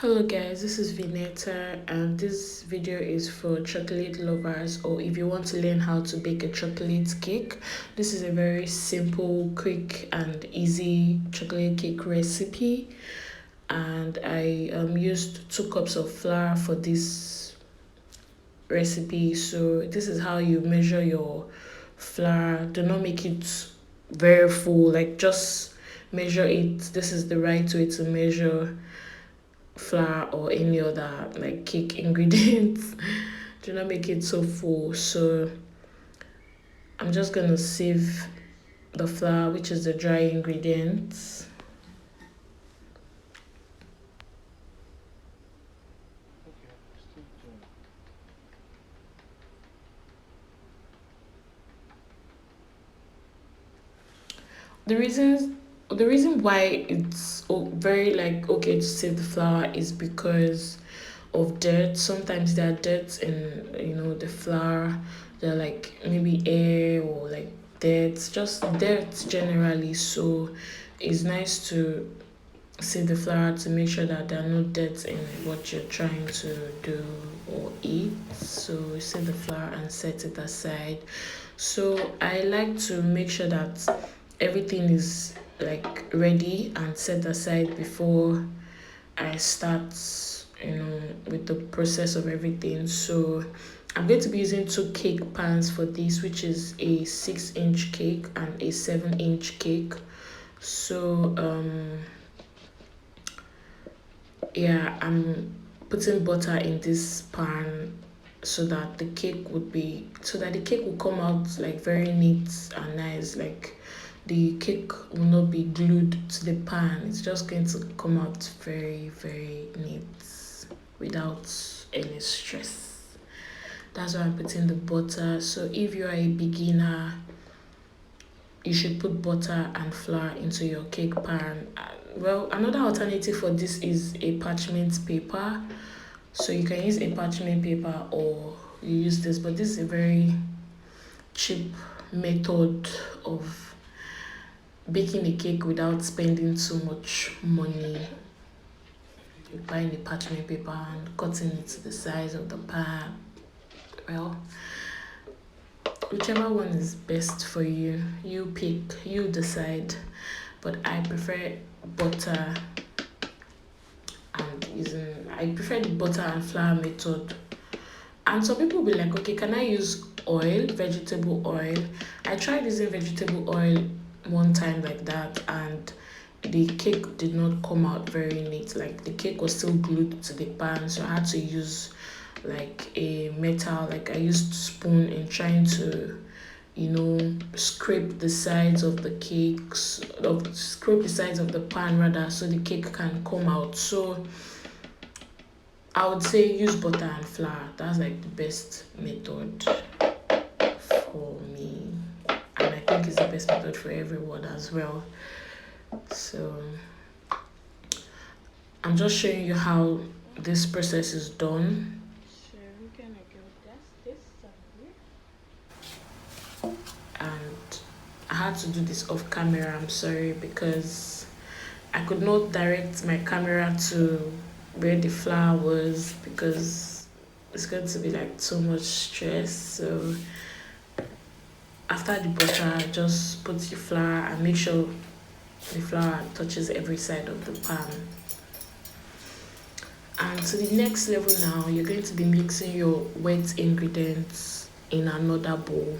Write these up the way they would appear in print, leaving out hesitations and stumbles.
Hello guys, this is Vineta and this video is for chocolate lovers, or if you want to learn how to bake a chocolate cake. This is a very simple, quick and easy chocolate cake recipe, and I used 2 cups of flour for this recipe. So this is how you measure your flour. Do not make it very full, like just measure it. This is the right way to measure flour or any other like cake ingredients. Do not make it so full. So I'm just gonna save the flour, which is the dry ingredients. The reason why it's very like okay to save the flour is because of dirt. Sometimes there are dirt in the flour. They're like maybe air or like dirt, just dirt generally. So it's nice to save the flour to make sure that there are no dirt in what you're trying to do or eat. So save the flour and set it aside. So I like to make sure that everything is like ready and set aside before I start, with the process of everything. So I'm going to be using 2 cake pans for this, which is a 6-inch cake and a 7-inch cake. So yeah, I'm putting butter in this pan so that the cake will come out like very neat and nice. Like the cake will not be glued to the pan. It's just going to come out very, very neat without any stress. That's why I'm putting the butter. So if you're a beginner, you should put butter and flour into your cake pan. Well, another alternative for this is a parchment paper. So you can use a parchment paper or you use this, but this is a very cheap method of baking a cake without spending too much money. Buying the parchment paper and cutting it to the size of the pan. Well, whichever one is best for you, you pick, you decide. But I prefer butter I prefer the butter and flour method. And some people will be like, okay, can I use oil, vegetable oil? I tried using vegetable oil one time like that, and the cake did not come out very neat. Like the cake was still glued to the pan, so I had to use like a metal, like I used spoon in trying to scrape the sides of the cakes, of scrape the sides of the pan rather, so the cake can come out. So I would say use butter and flour. That's like the best method for me, and I think it's the best method for everyone as well. So I'm just showing you how this process is done. So we're gonna go this side, and I had to do this off camera. I'm sorry because I could not direct my camera to where the flour was because it's going to be like too much stress. So after the butter, just put your flour and make sure the flour touches every side of the pan. And to the next level now, you're going to be mixing your wet ingredients in another bowl.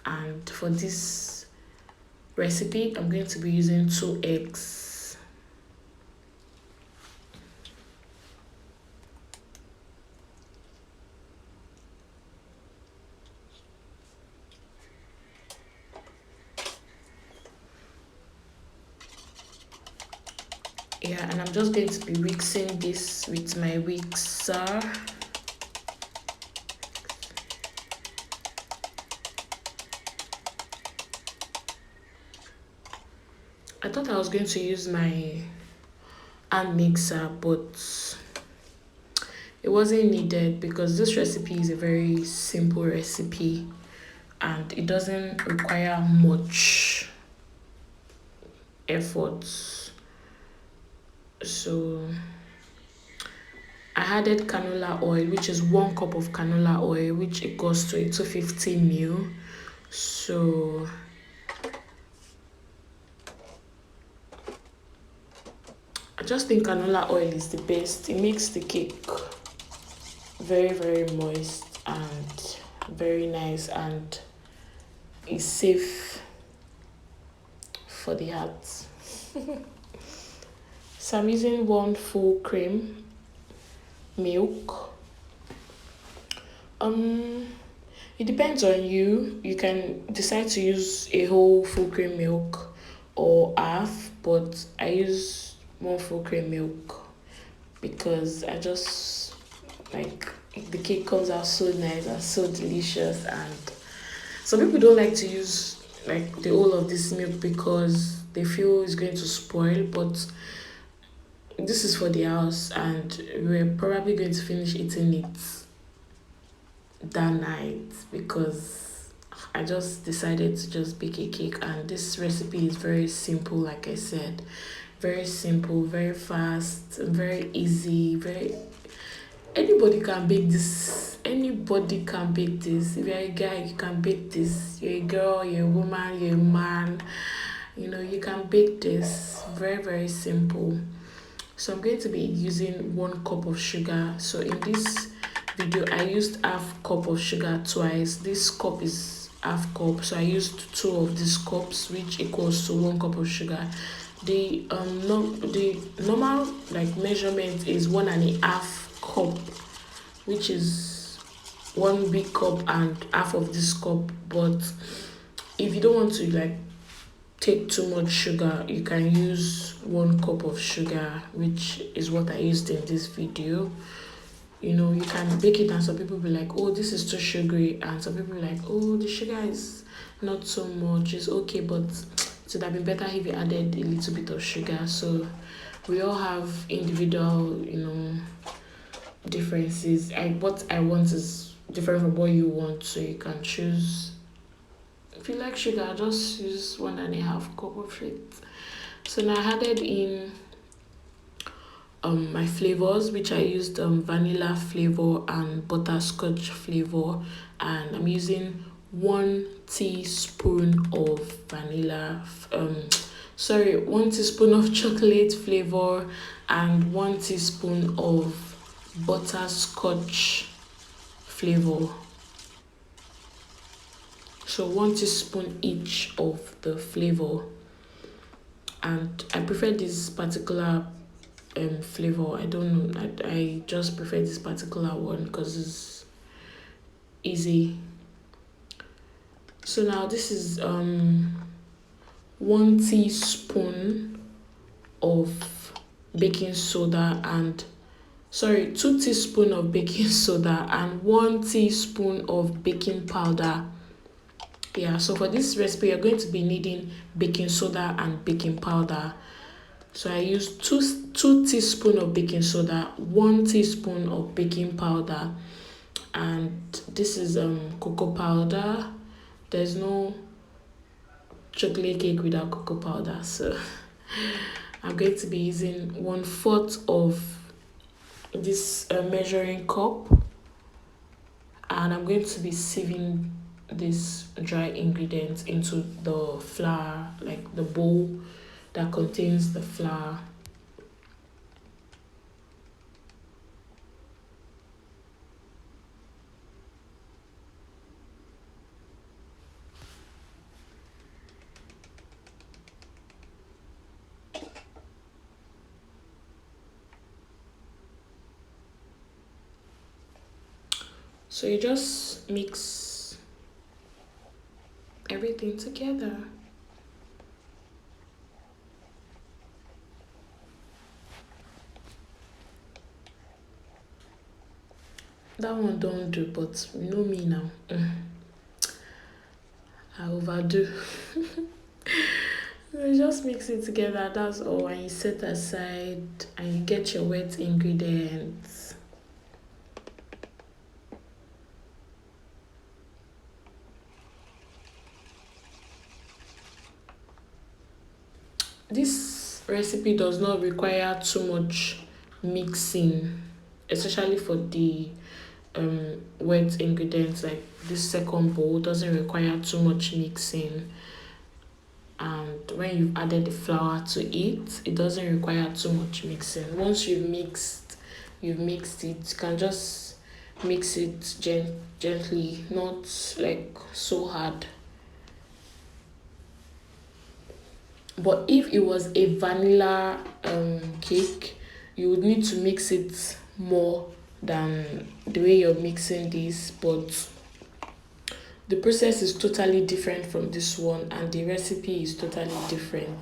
And for this recipe, I'm going to be using 2 eggs. Yeah, and I'm just going to be mixing this with my mixer. I thought I was going to use my hand mixer, but it wasn't needed because this recipe is a very simple recipe and it doesn't require much effort. So I added canola oil, which is 1 cup of canola oil, which equals to a 250 ml. So I just think canola oil is the best. It makes the cake very, very moist and very nice, and is safe for the heart. So I'm using 1 full cream milk. Um, it depends on you. You can decide to use a whole full cream milk or half, but I use 1 full cream milk because I just like the cake comes out so nice and so delicious. And some people don't like to use like the whole of this milk because they feel it's going to spoil, but this is for the house and we're probably going to finish eating it that night because I just decided to just bake a cake, and this recipe is very simple. Like I said, very simple, very fast, very easy, very anybody can bake this. Anybody can bake this. If you're a guy, you can bake this. You're a girl, you're a woman, you're a man. You can bake this. Very, very simple. So I'm going to be using 1 cup of sugar. So in this video, I used half cup of sugar twice. This cup is half cup, so I used two of these cups, which equals to 1 cup of sugar. The no the normal like measurement is 1.5 cup, which is 1 big cup and half of this cup. But if you don't want to like take too much sugar, you can use 1 cup of sugar, which is what I used in this video. You can bake it and some people be like, oh, this is too sugary, and some people be like, oh, the sugar is not so much, it's okay, but it would have been better if you added a little bit of sugar. So we all have individual differences. What I want is different from what you want, so you can choose. If you like sugar, just use 1.5 cup of it. So now I added in my flavors, which I used vanilla flavor and butterscotch flavor, and I'm using 1 teaspoon of vanilla. 1 teaspoon of chocolate flavor and 1 teaspoon of butterscotch flavor. So 1 teaspoon each of the flavor, and I prefer this particular flavor. I don't know. I just prefer this particular one because it's easy. So now this is 1 teaspoon of baking soda and 2 teaspoon of baking soda and 1 teaspoon of baking powder. Yeah, so for this recipe, you're going to be needing baking soda and baking powder. So I use two teaspoon of baking soda, 1 teaspoon of baking powder, and this is cocoa powder. There's no chocolate cake without cocoa powder, so I'm going to be using 1/4 of this measuring cup, and I'm going to be sieving this dry ingredients into the flour, like the bowl that contains the flour. So you just mix everything together. That one don't do, but you know me now. I overdo. You just mix it together, that's all, and you set aside and you get your wet ingredients. This recipe does not require too much mixing, especially for the wet ingredients. Like this second bowl doesn't require too much mixing, and when you've added the flour to it, it doesn't require too much mixing. Once you've mixed it, you can just mix it gently, not like so hard. But if it was a vanilla cake, you would need to mix it more than the way you're mixing this. But the process is totally different from this one, and the recipe is totally different.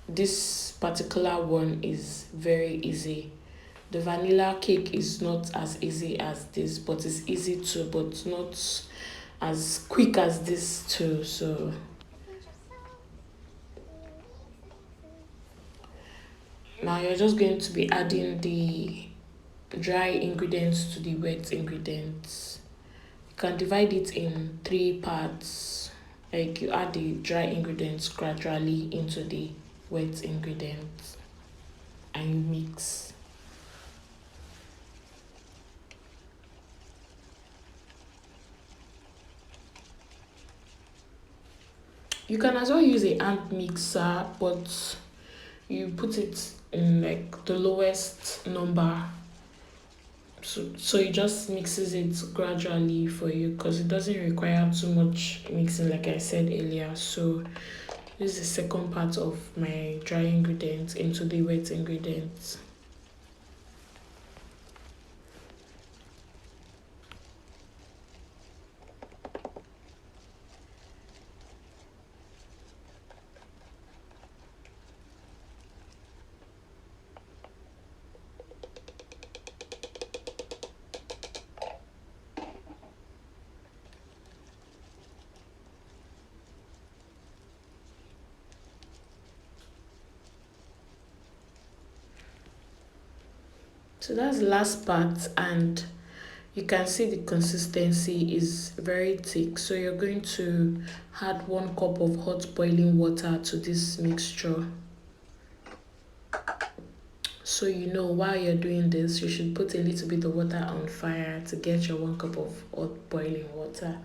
This particular one is very easy. The vanilla cake is not as easy as this, but it's easy too, but not as quick as this too. So now you're just going to be adding the dry ingredients to the wet ingredients. You can divide it in three parts. Like you add the dry ingredients gradually into the wet ingredients and you mix. You can as well use a hand mixer, but you put it in like the lowest number. So it just mixes it gradually for you because it doesn't require too much mixing, like I said earlier. So this is the second part of my dry ingredients into the wet ingredients. So that's the last part, and you can see the consistency is very thick. So you're going to add 1 cup of hot boiling water to this mixture. So you know while you're doing this, you should put a little bit of water on fire to get your 1 cup of hot boiling water.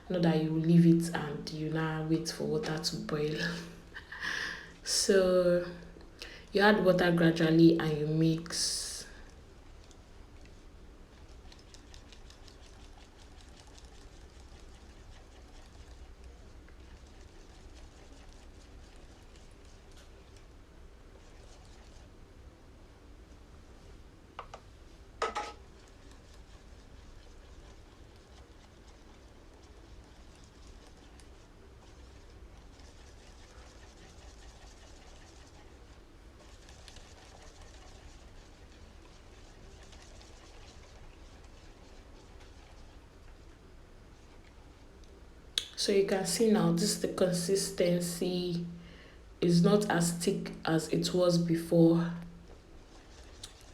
Not that you leave it and you now wait for water to boil. So you add water gradually and you mix. So you can see now this is the consistency. Is not as thick as it was before.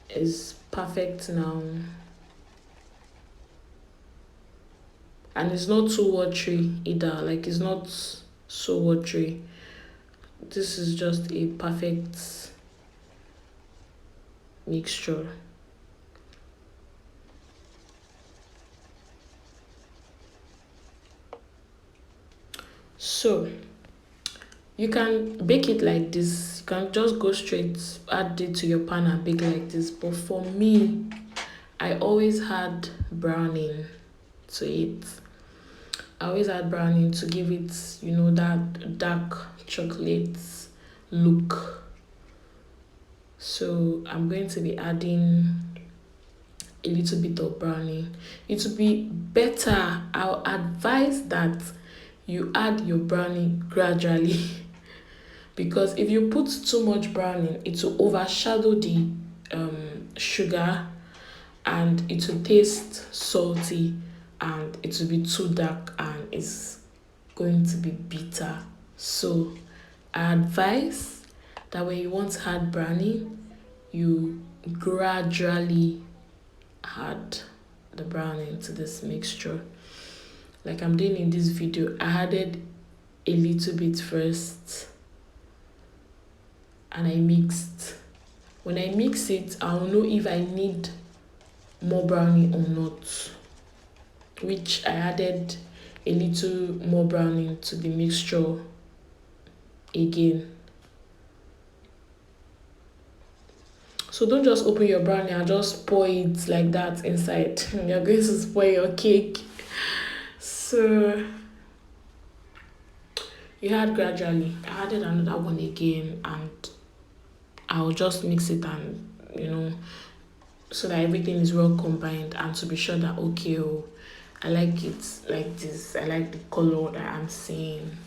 It's perfect now. And it's not too watery either. Like it's not so watery. This is just a perfect mixture. So you can bake it like this. You can just go straight, add it to your pan and bake like this. But for me, I always had browning to it. I always add browning to give it, that dark chocolate look. So I'm going to be adding a little bit of browning. It would be better. I'll advise that you add your browning gradually because if you put too much browning, it will overshadow the sugar and it will taste salty and it will be too dark and it's going to be bitter. So I advise that when you want to add brownie, you gradually add the brownie to this mixture. Like I'm doing in this video, I added a little bit first and I mixed. When I mix it, I'll know if I need more browning or not, which I added a little more browning to the mixture again. So don't just open your brownie and just pour it like that inside. You're going to spoil your cake. So you add gradually. I added another one again, and I'll just mix it, and so that everything is well combined, and to be sure that okay, oh, I like it like this. I like the color that I'm seeing.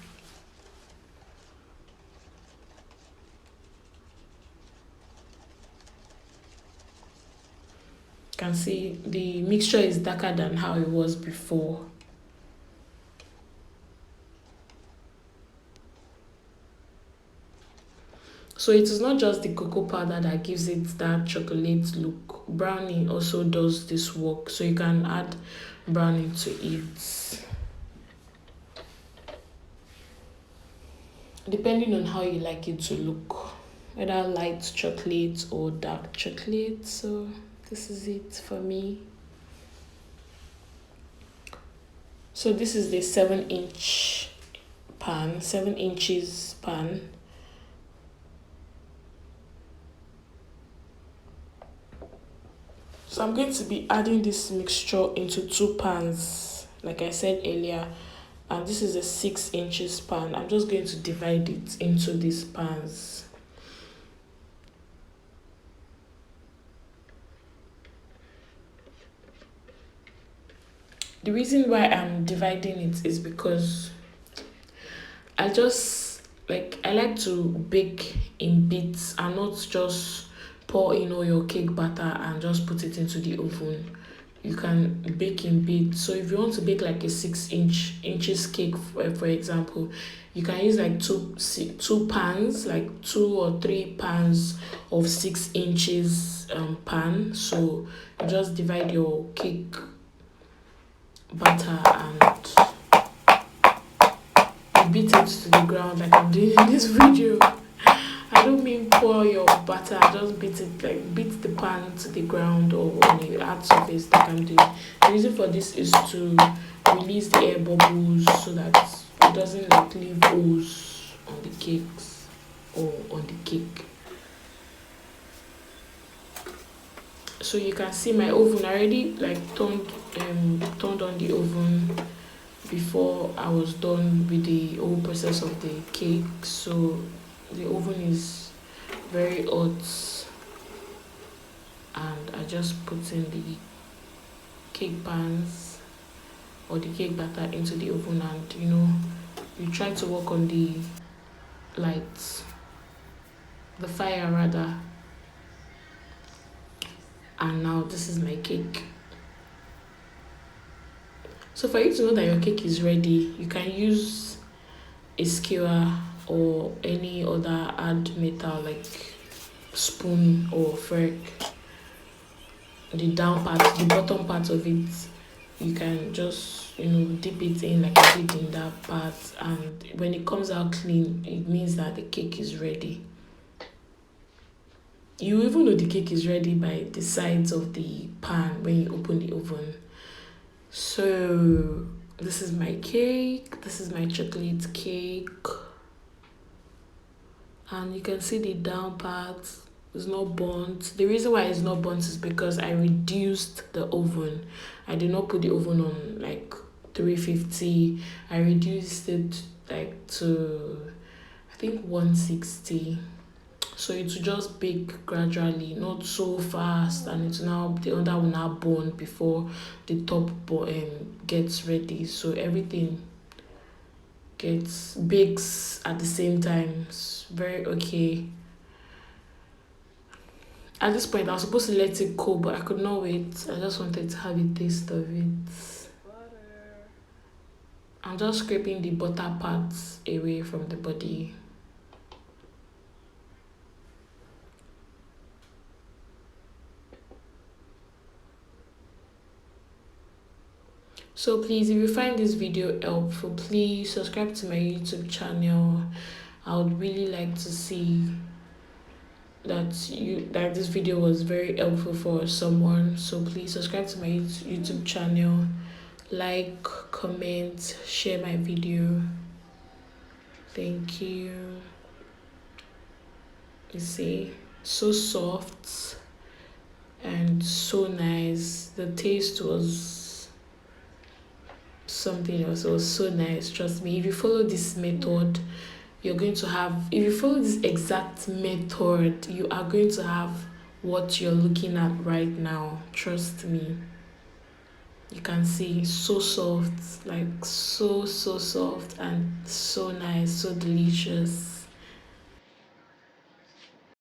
You can see the mixture is darker than how it was before. So it is not just the cocoa powder that gives it that chocolate look. Brownie also does this work. So you can add brownie to it, depending on how you like it to look, whether light chocolate or dark chocolate. So this is it for me. So this is the 7-inch pan, 7 inches pan. So I'm going to be adding this mixture into 2 pans, like I said earlier. And this is a 6 inches pan. I'm just going to divide it into these pans. The reason why I'm dividing it is because I like to bake in bits and not just pour in all your cake batter and just put it into the oven. You can bake in bits. So if you want to bake like a 6 inches cake, for example, you can use like two pans, like 2 or 3 pans of 6 inches pan. So you just divide your cake batter and you beat it to the ground like I'm doing in this video. I don't mean pour your butter, just beat it, like beat the pan to the ground or on the hard surface that I'm doing. The reason for this is to release the air bubbles so that it doesn't like leave holes on the cakes or on the cake. So you can see my oven already like turned on the oven before I was done with the whole process of the cake. So the oven is very hot, and I just put in the cake pans or the cake batter into the oven, and you try to work on the lights, the fire rather. And now this is my cake. So for you to know that your cake is ready, you can use a skewer or any other hard metal like spoon or fork. The down part, the bottom part of it, you can just dip it in like I did in that part, and when it comes out clean, it means that the cake is ready. You even know the cake is ready by the sides of the pan when you open the oven. So this is my cake. This is my chocolate cake. And you can see the down part is not burnt. The reason why it's not burnt is because I reduced the oven. I did not put the oven on like 350. I reduced it like to I think 160. So it will just bake gradually, not so fast, and it's now the other will now burn before the top gets ready. So everything gets bakes at the same time. It's very okay. At this point, I was supposed to let it cool, but I could not wait. I just wanted to have a taste of it. I'm just scraping the butter parts away from the body. So please, if you find this video helpful, please subscribe to my YouTube channel. I would really like to see that this video was very helpful for someone. So please subscribe to my YouTube channel, like, comment, share my video. Thank you. You see, so soft and so nice. The taste was something else. It was so nice. Trust me. If you follow this method, you're going to have. If you follow this exact method, you are going to have what you're looking at right now. Trust me. You can see so soft, like so soft and so nice, so delicious.